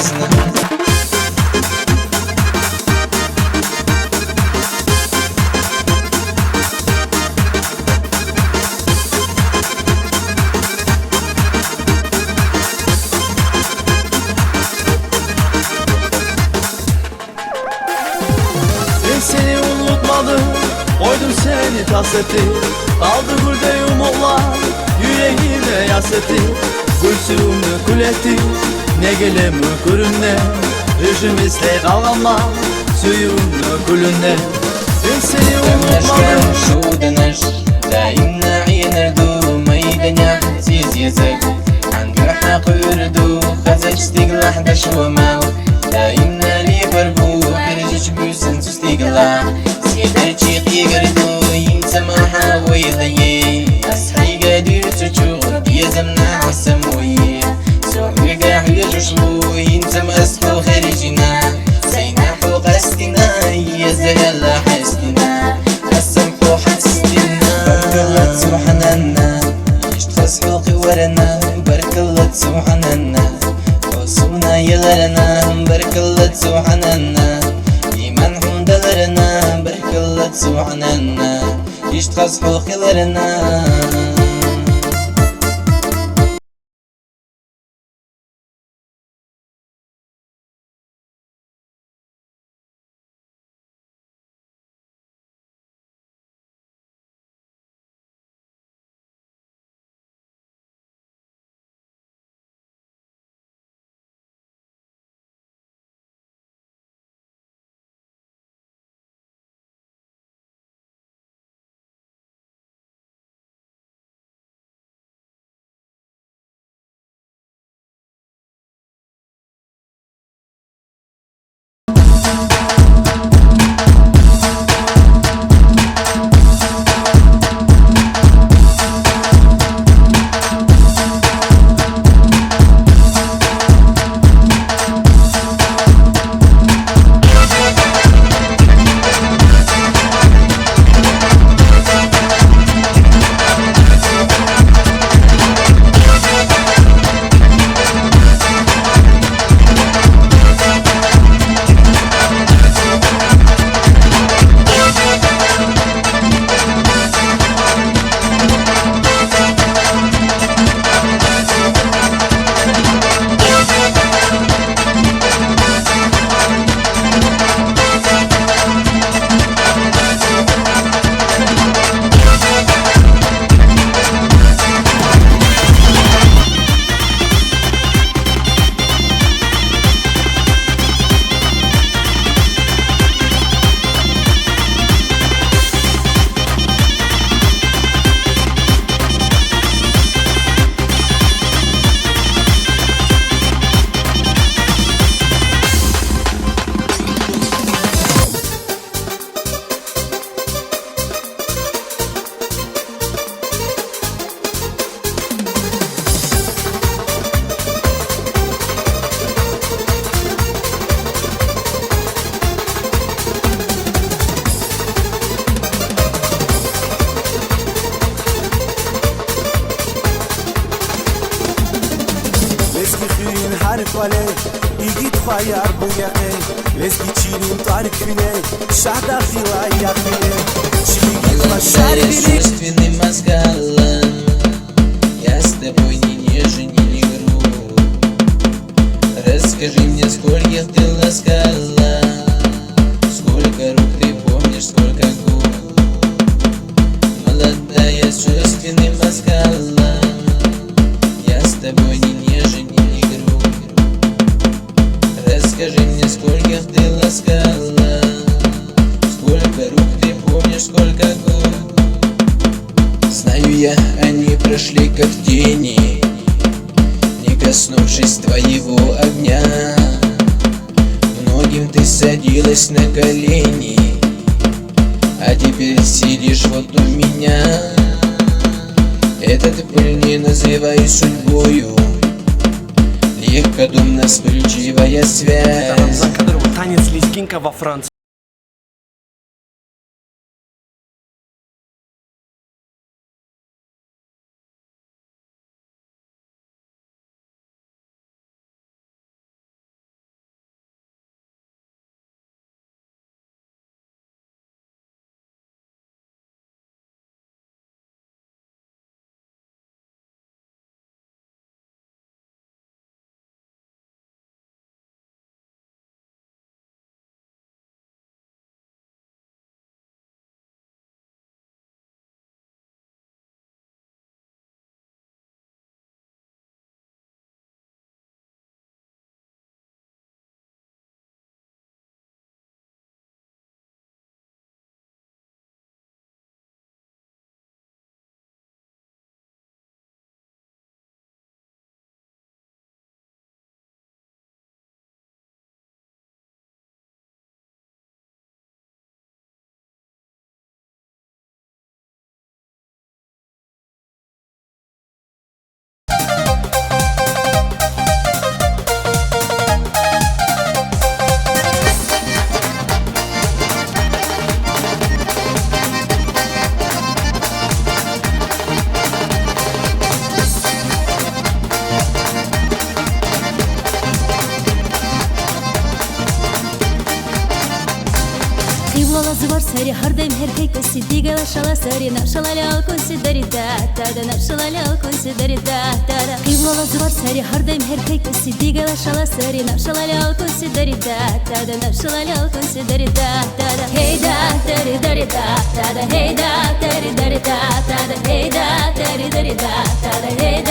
حزنا. Seni unutmadım, koydum seni taseti. Kaldı burada umutlar, yüreğime yaseti. Gülsümü kuleti, ne gelemi kurunne. Rejim isle kalama, suyunu kulunne. Seni unutmadım. شو دنش دايما عين ردو ما يدنيا عزيز يزك عند حق يردو خزج استقلح دش وماو دايما لي بربو خرجش بوسن تستقلح سيدا تشيق يقردو ينسمع حاوي ضيي أصحي قادر تشوغ يزمنا عسموي سوحي قاح يجشبو ينسم أسحو خارجنا زينا حوق أستنا يزهلا حسنا السمحو حسنا بارك الله سبحاننا يشتخص حوقي ورنا بارك الله سبحاننا وصونا يلرنا بارك الله سبحاننا إيمان حمد لرنا بارك الله سبحاننا يشتخص حوقي ورنا. حرف ولی ایگید خواهر بویقه لسکی چینیم تاریک بینه شهده خیلی یک بینه چیگید و شهری بینه Чувственным мозгалом я с тобой ни нежен, ни груб. Расскажи мне, скольких ты ласкала, сколько рук ты помнишь, сколько губ. Молодая с чувственным мозгалом я с тобой ни нежен, ни груб. Расскажи мне, скольких ты ласкала, сколько рук ты помнишь, сколько губ. Знаю я, они прошли как тени, не коснувшись твоего огня. Многим ты садилась на колени, а теперь сидишь вот у меня. Этот пыль не называй судьбою, легкодумно вспыльчивая связь. Танец лезгинка во Франции. волосы var сари Хардайм херкей коси Дигала шала сари Нашалали алкунси дари да-да-да Нашалали алкунси дари да-да-да Кый волосы var сари Хардайм херкей коси Дигала шала сари Нашалали алкунси дари да-да-да Нашалали алкунси дари да-да-да Hey da-daри дари да-да-да Hey da-daри дари да-да-да Hey da-daри дари да-да-да Hey